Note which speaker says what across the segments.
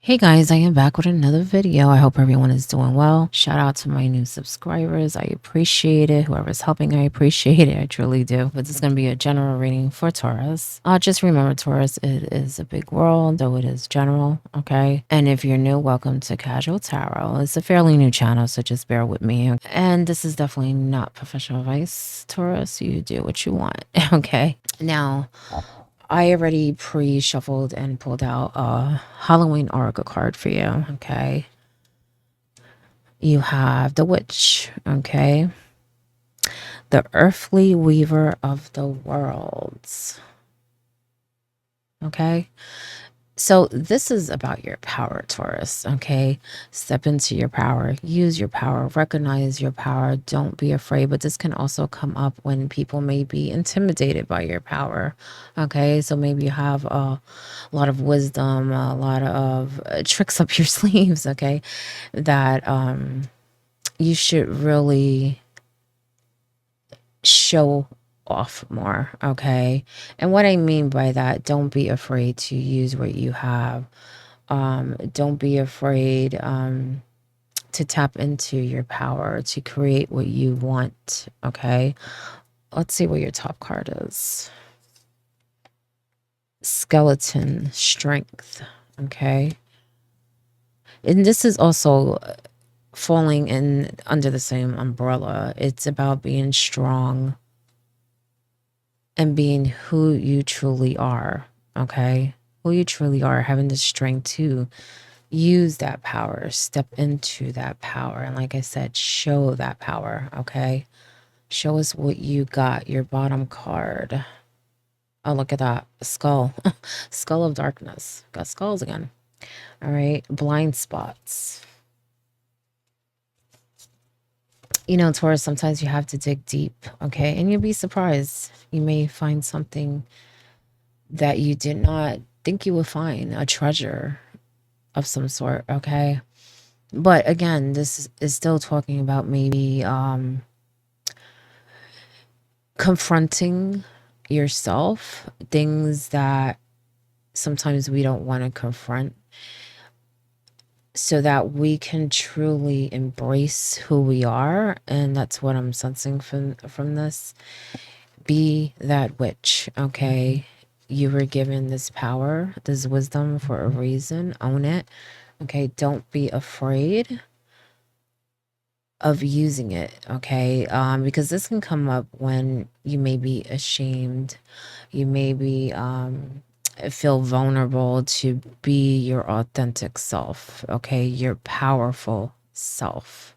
Speaker 1: Hey guys, I am back with another video. I hope everyone is doing well. Shout out to my new subscribers. I appreciate it. Whoever's helping, I appreciate it. I truly do. But this is going to be a general reading for Taurus. Just remember, Taurus, it is a big world, though it is general, okay? And if you're new, welcome to Casual Tarot. It's a fairly new channel, so just bear with me. And this is definitely not professional advice, Taurus. You do what you want, okay? Now, I already pre-shuffled and pulled out a Halloween Oracle card for you, okay? You have the Witch, okay? The Earthly Weaver of the Worlds, okay? So this is about your power, Taurus, okay? Step into your power, use your power, recognize your power, don't be afraid. But this can also come up when people may be intimidated by your power, okay? So maybe you have a lot of wisdom, a lot of tricks up your sleeves, okay? That you should really show off more, okay? And what I mean by that, don't be afraid to use what you have. Don't be afraid to tap into your power to create what you want, okay? Let's see what your top card is. Skeleton, strength, okay? And this is also falling in under the same umbrella. It's about being strong and being who you truly are, okay? Who you truly are, having the strength to use that power, step into that power. And like I said, show that power, okay? Show us what you got, your bottom card. Oh, look at that. Skull. Skull of darkness. Got skulls again. All right. Blind spots. You know, Taurus, sometimes you have to dig deep, okay? And you'll be surprised. You may find something that you did not think you would find, a treasure of some sort, okay? But again, this is still talking about maybe confronting yourself, things that sometimes we don't want to confront, so that we can truly embrace who we are. And that's what I'm sensing from this. Be that witch, okay? You were given this power, this wisdom for a reason. Own it, okay? Don't be afraid of using it, okay? Because this can come up when you may be ashamed, you may be feel vulnerable to be your authentic self, okay? Your powerful self,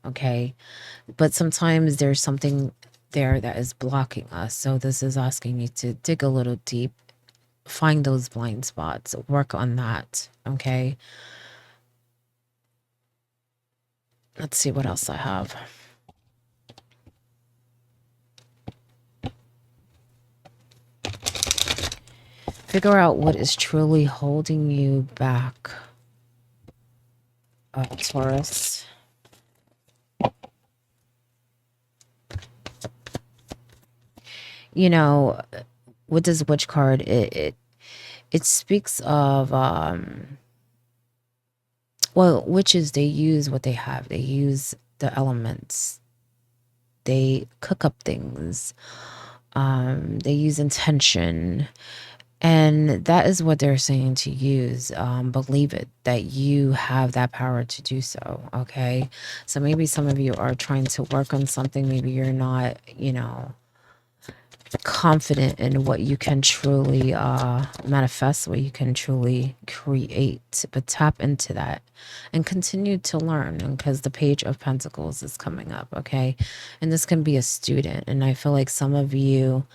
Speaker 1: okay? But sometimes there's something there that is blocking us. So this is asking you to dig a little deep, find those blind spots, work on that, okay? Let's see what else I have. Figure out what is truly holding you back, Taurus. You know, with this witch card, it speaks of well, witches, they use what they have. They use the elements. They cook up things. They use intention. And that is what they're saying to use. Believe it, that you have that power to do so, okay? So maybe some of you are trying to work on something. Maybe you're not, you know, confident in what you can truly manifest, what you can truly create. But tap into that and continue to learn, because the Page of Pentacles is coming up, okay? And this can be a student. And I feel like some of you,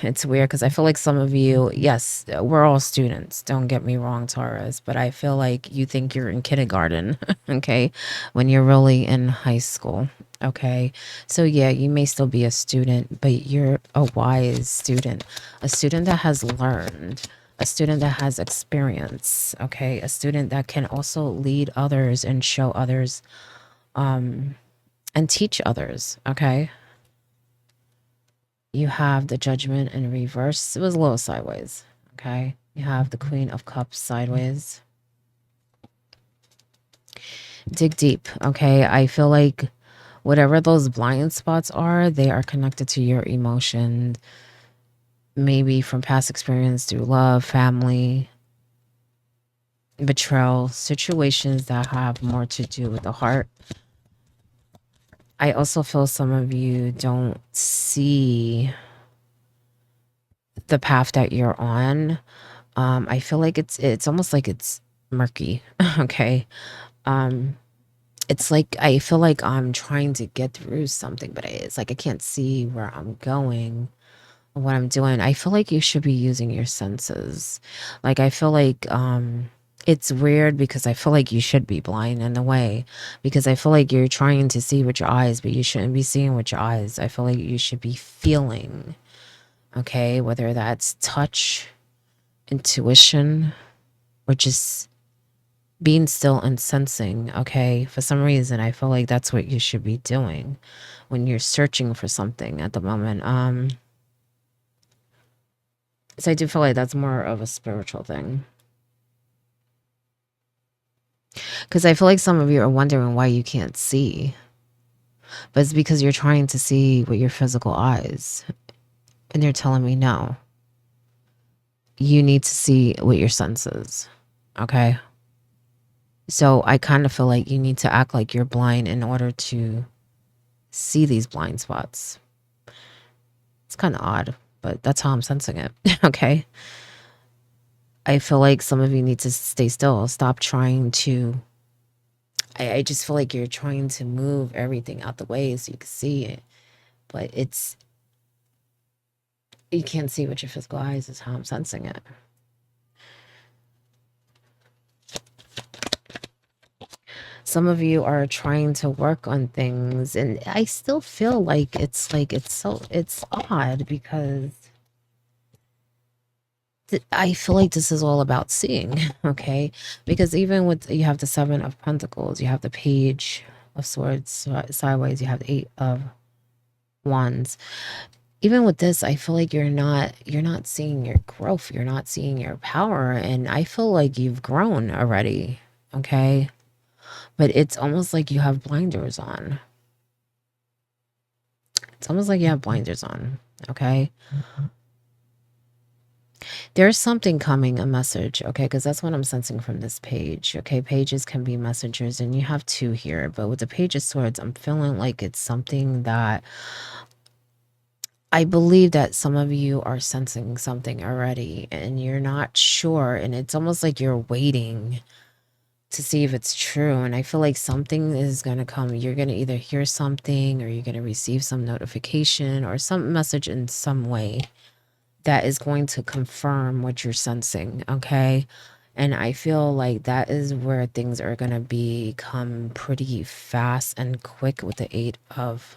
Speaker 1: it's weird because I feel like some of you, yes, we're all students, don't get me wrong, Taurus, but I feel like you think you're in kindergarten, okay, when you're really in high school, okay? So yeah, you may still be a student, but you're a wise student, a student that has learned, a student that has experience, okay? A student that can also lead others and show others, and teach others, okay? You have the Judgment in reverse. It was a little sideways, okay? You have the Queen of Cups sideways. Dig deep, okay? I feel like whatever those blind spots are, they are connected to your emotions, maybe from past experience through love, family, betrayal, situations that have more to do with the heart. I also feel some of you don't see the path that you're on. I feel like it's almost like it's murky. Okay. Um, it's like I feel like I'm trying to get through something, but it's like I can't see where I'm going, what I'm doing. I feel like you should be using your senses. Like I feel like it's weird because I feel like you should be blind in a way because I feel like you're trying to see with your eyes, but you shouldn't be seeing with your eyes. I feel like you should be feeling, okay, whether that's touch, intuition, or just being still and sensing, okay? For some reason, I feel like that's what you should be doing when you're searching for something at the moment. So I do feel like that's more of a spiritual thing. Because I feel like some of you are wondering why you can't see, but it's because you're trying to see with your physical eyes. And they're telling me, no, you need to see with your senses, okay? So I kind of feel like you need to act like you're blind in order to see these blind spots. It's kind of odd, but that's how I'm sensing it, okay? I feel like some of you need to stay still. Stop trying to. I just feel like you're trying to move everything out the way so you can see it. But you can't see with your physical eyes, is how I'm sensing it. Some of you are trying to work on things, and I still feel like it's odd because I feel like this is all about seeing, okay? Because even with you have the Seven of Pentacles, you have the Page of Swords sideways, you have the Eight of Wands. Even with this, I feel like you're not seeing your growth, you're not seeing your power, and I feel like you've grown already, okay? But it's almost like you have blinders on. It's almost like you have blinders on, okay? There's something coming, a message, okay? Because that's what I'm sensing from this page, okay? Pages can be messengers, and you have two here. But with the Page of Swords, I'm feeling like it's something that I believe that some of you are sensing something already, and you're not sure. And it's almost like you're waiting to see if it's true. And I feel like something is going to come. You're going to either hear something or you're going to receive some notification or some message in some way that is going to confirm what you're sensing, okay? And I feel like that is where things are going to become pretty fast and quick with the Eight of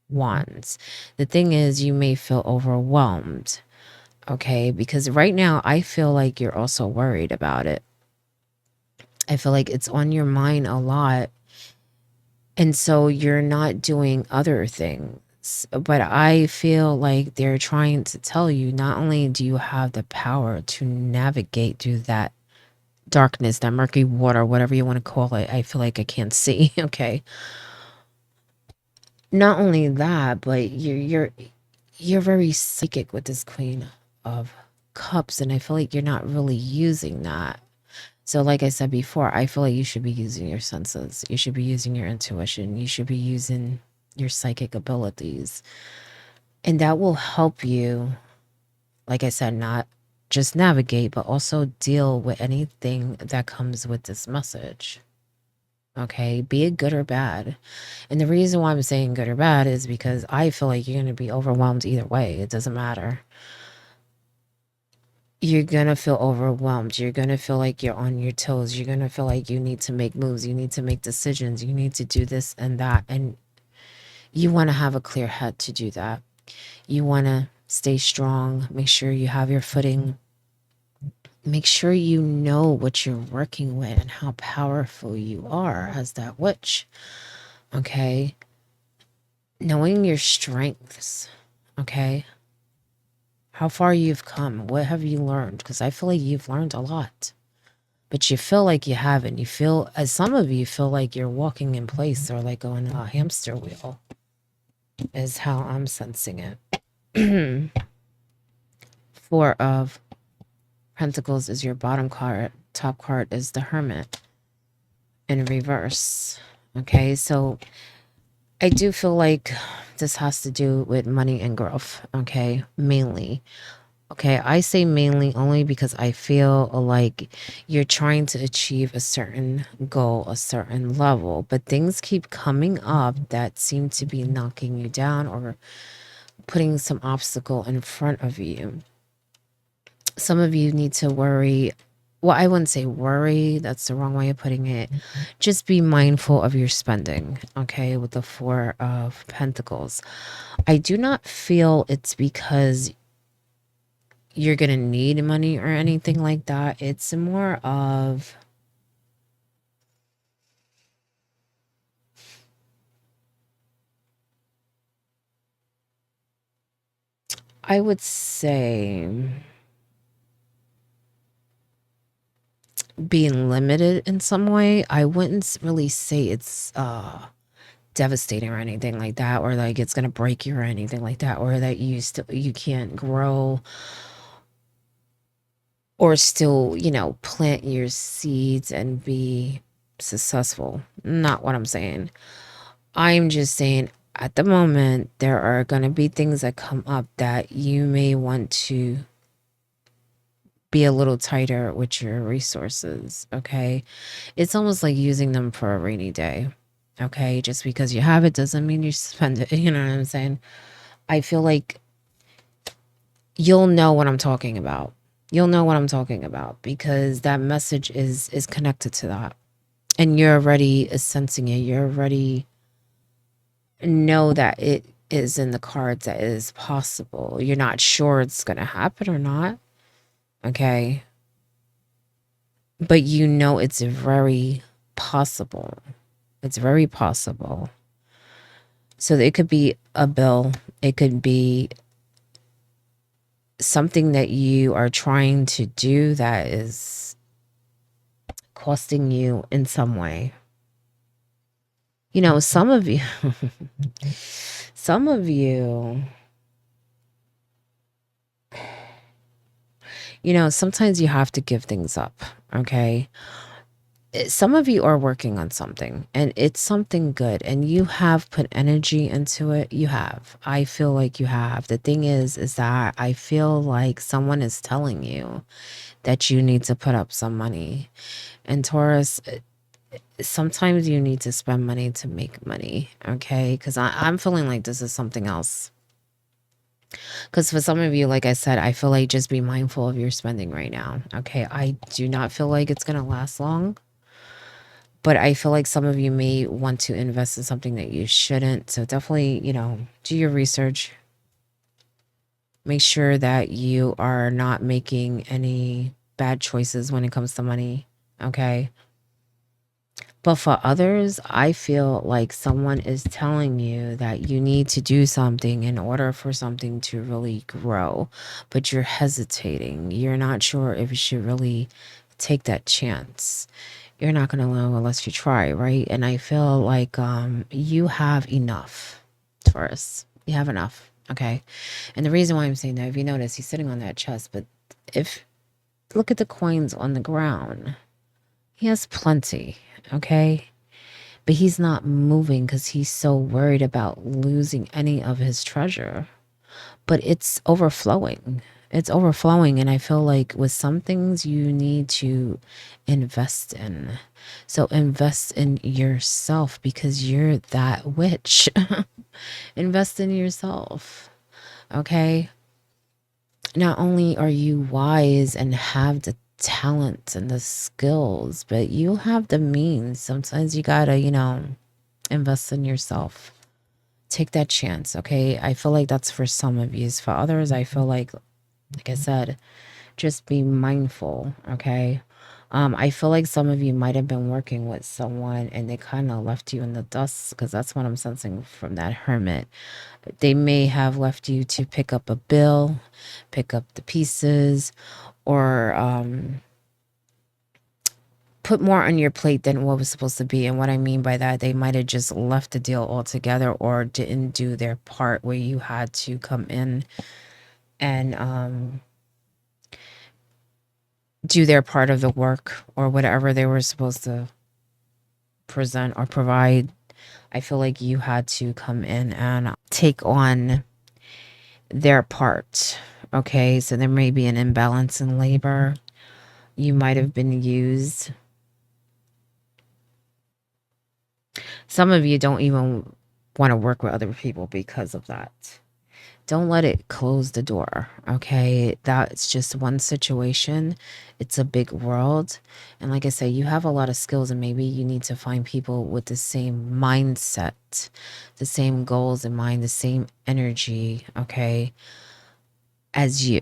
Speaker 1: Wands. The thing is, you may feel overwhelmed, okay? Because right now, I feel like you're also worried about it. I feel like it's on your mind a lot. And so you're not doing other things. But I feel like they're trying to tell you not only do you have the power to navigate through that darkness, that murky water, whatever you want to call it, I feel like I can't see, okay? Not only that, but you're very psychic with this Queen of Cups, and I feel like you're not really using that. So like I said before, I feel like you should be using your senses. You should be using your intuition. You should be using your psychic abilities. And that will help you, like I said, not just navigate, but also deal with anything that comes with this message. Okay, be it good or bad. And the reason why I'm saying good or bad is because I feel like you're going to be overwhelmed either way. It doesn't matter. You're going to feel overwhelmed. You're going to feel like you're on your toes. You're going to feel like you need to make moves. You need to make decisions. You need to do this and that. And you want to have a clear head to do that. You want to stay strong. Make sure you have your footing. Make sure you know what you're working with and how powerful you are as that witch. Okay? Knowing your strengths. Okay? How far you've come. What have you learned? Because I feel like you've learned a lot. but you feel like you haven't. You feel, as some of you feel like you're walking in place or like on a hamster wheel, is how I'm sensing it. Four of Pentacles is your bottom card. Top card is the Hermit in reverse. Okay, so I do feel like this has to do with money and growth. Okay, mainly. Okay, I say mainly only because I feel like you're trying to achieve a certain goal, a certain level, but things keep coming up that seem to be knocking you down or putting some obstacle in front of you. Some of you need to worry. Well, I wouldn't say worry. That's the wrong way of putting it. Just be mindful of your spending, okay, with the Four of Pentacles. I do not feel it's because you're going to need money or anything like that. It's more of, I would say, being limited in some way. I wouldn't really say it's devastating or anything like that, or like it's gonna break you or anything like that, or that you can't grow or still, plant your seeds and be successful. Not what I'm saying. I'm just saying at the moment there are gonna be things that come up that you may want to be a little tighter with your resources. Okay, it's almost like using them for a rainy day. Okay, just because you have it doesn't mean you spend it. You know what I'm saying? I feel like you'll know what I'm talking about. You'll know what I'm talking about because that message is connected to that. And you're already sensing it. You're already know that it is in the cards, that it is possible. You're not sure it's going to happen or not. Okay. But you know it's very possible. It's very possible. So it could be a bill. It could be something that you are trying to do that is costing you in some way. Some of you, some of you, sometimes you have to give things up. Okay. Some of you are working on something and it's something good and you have put energy into it. You have. I feel like you have. The thing is that I feel like someone is telling you that you need to put up some money. And Taurus, sometimes you need to spend money to make money. Okay. Because I'm feeling like this is something else. Because for some of you, like I said, I feel like just be mindful of your spending right now. Okay. I do not feel like it's going to last long. But I feel like some of you may want to invest in something that you shouldn't. So definitely, do your research. Make sure that you are not making any bad choices when it comes to money. Okay. But for others, I feel like someone is telling you that you need to do something in order for something to really grow. But you're hesitating. You're not sure if you should really take that chance. You're not going to know unless you try, right? And I feel like you have enough, Taurus. You have enough, okay? And the reason why I'm saying that, if you notice, he's sitting on that chest, but if look at the coins on the ground, he has plenty, okay? But he's not moving because he's so worried about losing any of his treasure. But it's overflowing. It's overflowing. And I feel like with some things you need to invest in. So invest in yourself because you're that witch. Invest in yourself. Okay. Not only are you wise and have the talent and the skills, but you have the means. Sometimes you gotta, invest in yourself. Take that chance, okay? I feel like that's for some of you. For others, I feel like I said, just be mindful, okay? I feel like some of you might have been working with someone and they kind of left you in the dust because that's what I'm sensing from that hermit. They may have left you to pick up a bill, pick up the pieces, or put more on your plate than what was supposed to be. And what I mean by that, they might have just left the deal altogether or didn't do their part where you had to come in and do their part of the work or whatever they were supposed to present or provide. I feel like you had to come in and take on their part. Okay, so there may be an imbalance in labor. You might have been used. Some of you don't even want to work with other people because of that. Don't let it close the door, okay? That's just one situation. It's a big world. And like I say, you have a lot of skills, and maybe you need to find people with the same mindset, the same goals in mind, the same energy, okay, as you.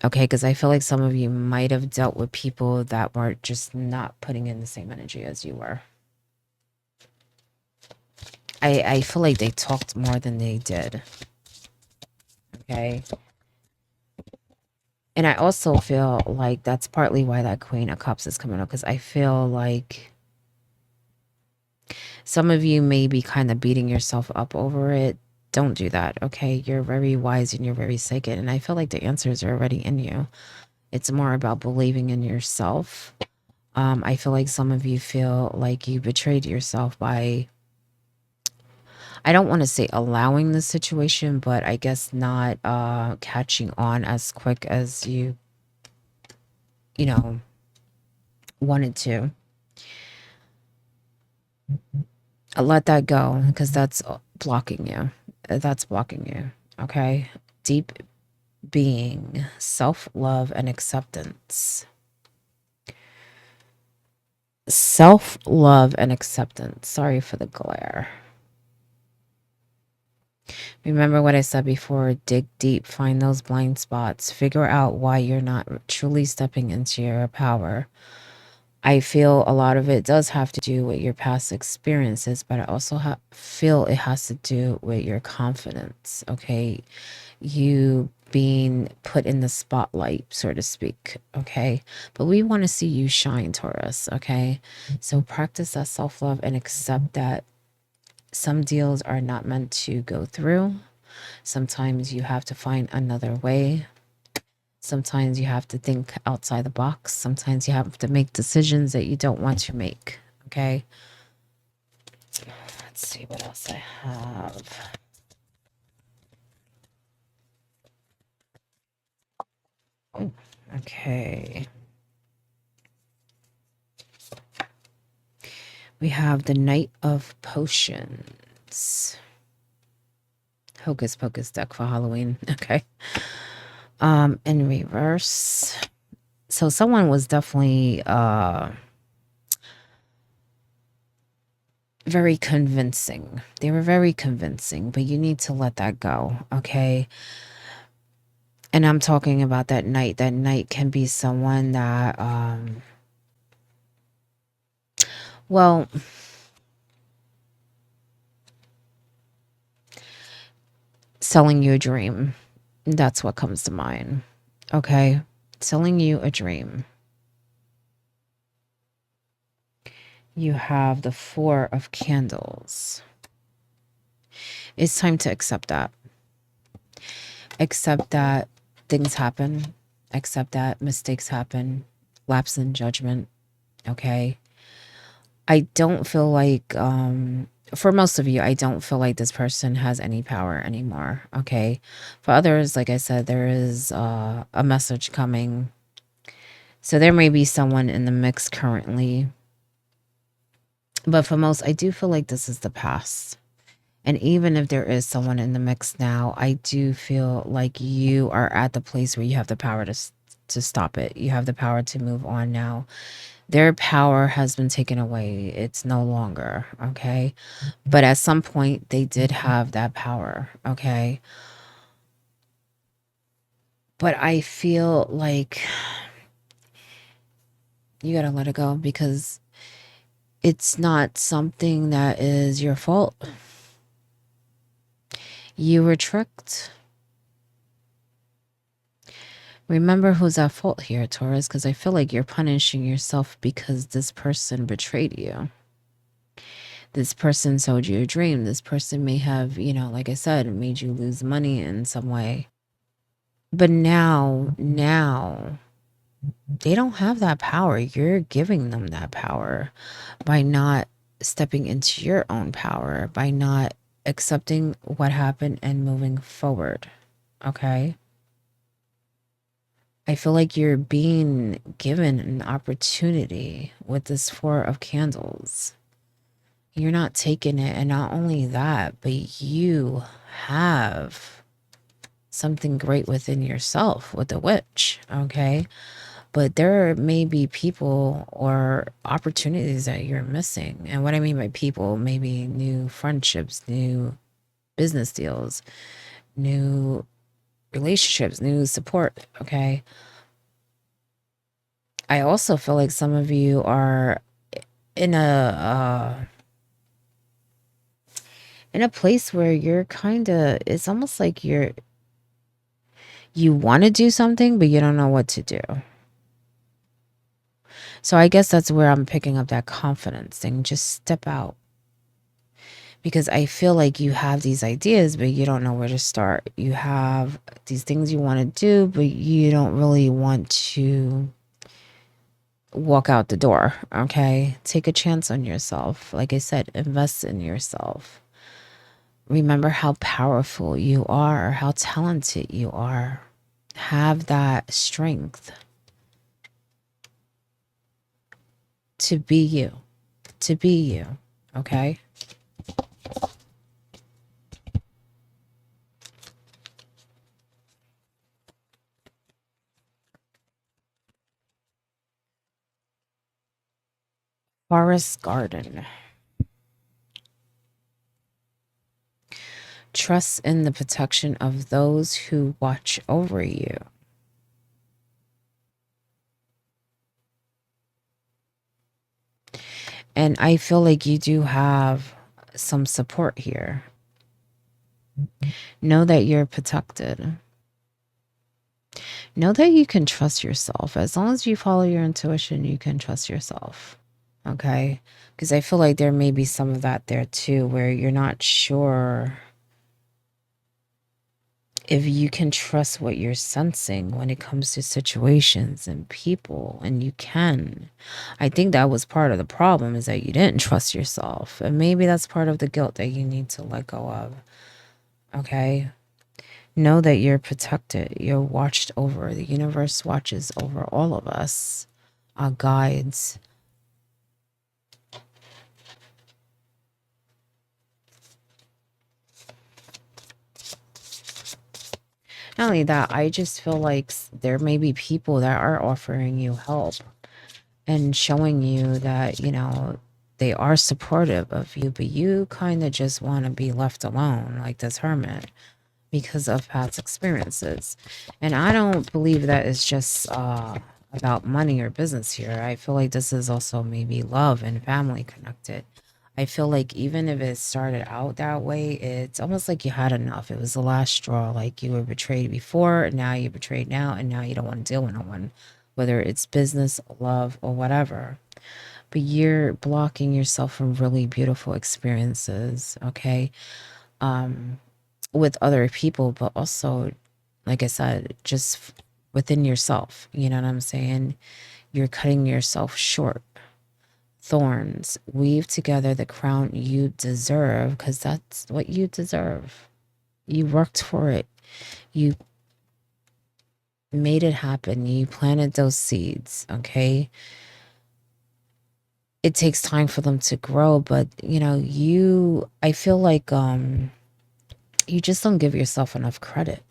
Speaker 1: Okay, because I feel like some of you might have dealt with people that were just not putting in the same energy as you were. I feel like they talked more than they did. Okay. And I also feel like that's partly why that Queen of Cups is coming up, because I feel like some of you may be kind of beating yourself up over it. Don't do that, okay? You're very wise and you're very psychic, and I feel like the answers are already in you. It's more about believing in yourself. I feel like some of you feel like you betrayed yourself by, I don't want to say allowing the situation, but I guess not catching on as quick as you know, wanted to. Let that go, because that's blocking you. That's blocking you. Okay. Deep being, self-love and acceptance. Self-love and acceptance. Sorry for the glare. Remember what I said before, dig deep, find those blind spots, figure out why you're not truly stepping into your power. I feel a lot of it does have to do with your past experiences, but I also feel it has to do with your confidence, okay? You being put in the spotlight, so to speak, okay? But we want to see you shine, Taurus, okay? So practice that self-love and accept that some deals are not meant to go through. Sometimes you have to find another way. Sometimes you have to think outside the box. Sometimes you have to make decisions that you don't want to make. Okay. Let's see what else I have. Oh, okay. We have the Knight of Potions. Hocus Pocus deck for Halloween. Okay. In reverse. So someone was definitely very convincing. They were very convincing, but you need to let that go, okay? And I'm talking about that knight. That knight can be someone that well, selling you a dream. That's what comes to mind. Okay? Selling you a dream. You have the Four of Candles. It's time to accept that. Accept that things happen. Accept that mistakes happen. Lapse in judgment. Okay? I don't feel like, for most of you, I don't feel like this person has any power anymore. Okay? For others, like I said, there is a message coming. So there may be someone in the mix currently. But for most, I do feel like this is the past. And even if there is someone in the mix now, I do feel like you are at the place where you have the power to stop it. You have the power to move on now. Their power has been taken away. It's no longer, okay? But at some point, they did have that power, okay? But I feel like you gotta let it go, because it's not something that is your fault. You were tricked. Remember who's at fault here, Taurus, because I feel like you're punishing yourself because this person betrayed you. This person sold you a dream. This person may have, like I said, made you lose money in some way. But now, they don't have that power. You're giving them that power by not stepping into your own power, by not accepting what happened and moving forward. Okay? I feel like you're being given an opportunity with this Four of Candles. You're not taking it. And not only that, but you have something great within yourself with the witch. Okay? But there may be people or opportunities that you're missing. And what I mean by people, maybe new friendships, new business deals, new relationships, new support. Okay? I also feel like some of you are in a place where you're kind of, it's almost like you want to do something but you don't know what to do. So I guess that's where I'm picking up that confidence thing. Just step out, because I feel like you have these ideas but you don't know where to start. You have these things you want to do but you don't really want to walk out the door. Okay, take a chance on yourself. Like I said, invest in yourself. Remember how powerful you are, how talented you are. Have that strength to be you, to be you. Okay? Forest garden. Trust in the protection of those who watch over you. And I feel like you do have some support here. Know that you're protected. Know that you can trust yourself. As long as you follow your intuition, you can trust yourself. Okay? Because I feel like there may be some of that there too, where you're not sure if you can trust what you're sensing when it comes to situations and people, and you can. I think that was part of the problem, is that you didn't trust yourself. And maybe that's part of the guilt that you need to let go of. Okay? Know that you're protected. You're watched over. The universe watches over all of us, our guides. Not only that, I just feel like there may be people that are offering you help and showing you that, they are supportive of you, but you kind of just want to be left alone, like this hermit, because of past experiences. And I don't believe that it's just about money or business here. I feel like this is also maybe love and family connected. I feel like even if it started out that way, it's almost like you had enough. It was the last straw. Like you were betrayed before, and now you're betrayed now, and now you don't want to deal with no one, whether it's business, love, or whatever. But you're blocking yourself from really beautiful experiences, okay? With other people, but also, like I said, just within yourself. You know what I'm saying? You're cutting yourself short. Thorns, weave together the crown you deserve, because that's what you deserve. You worked for it. You made it happen. You planted those seeds, okay? It takes time for them to grow, but I feel like you just don't give yourself enough credit,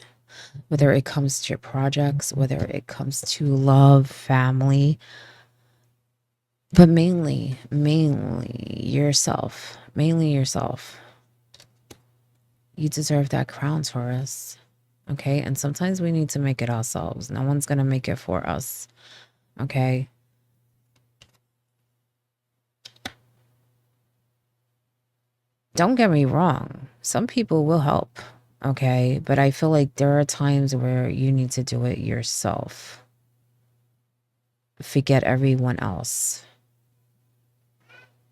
Speaker 1: whether it comes to your projects, whether it comes to love, family, but mainly yourself. Mainly yourself. You deserve that crown, Taurus. Okay? And sometimes we need to make it ourselves. No one's going to make it for us. Okay? Don't get me wrong. Some people will help. Okay, but I feel like there are times where you need to do it yourself. Forget everyone else.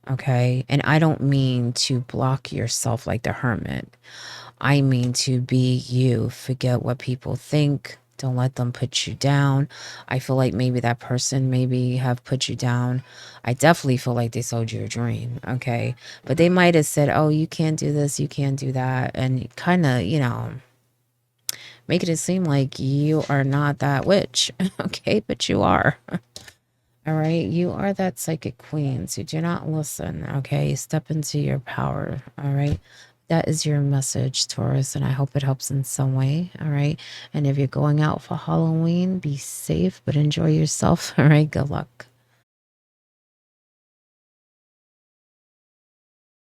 Speaker 1: Okay, and I don't mean to block yourself like the hermit. I mean to be you. Forget what people think. Don't let them put you down. I feel like maybe that person maybe have put you down. I definitely feel like they sold you a dream. Okay, but they might have said, oh, you can't do this, you can't do that, and kind of, you know, making it seem like you are not that witch. Okay, but you are. All right, you are that psychic queen, so do not listen. Okay, step into your power. All right, that is your message, Taurus, and I hope it helps in some way. All right, and if you're going out for Halloween, be safe but enjoy yourself. All right, good luck.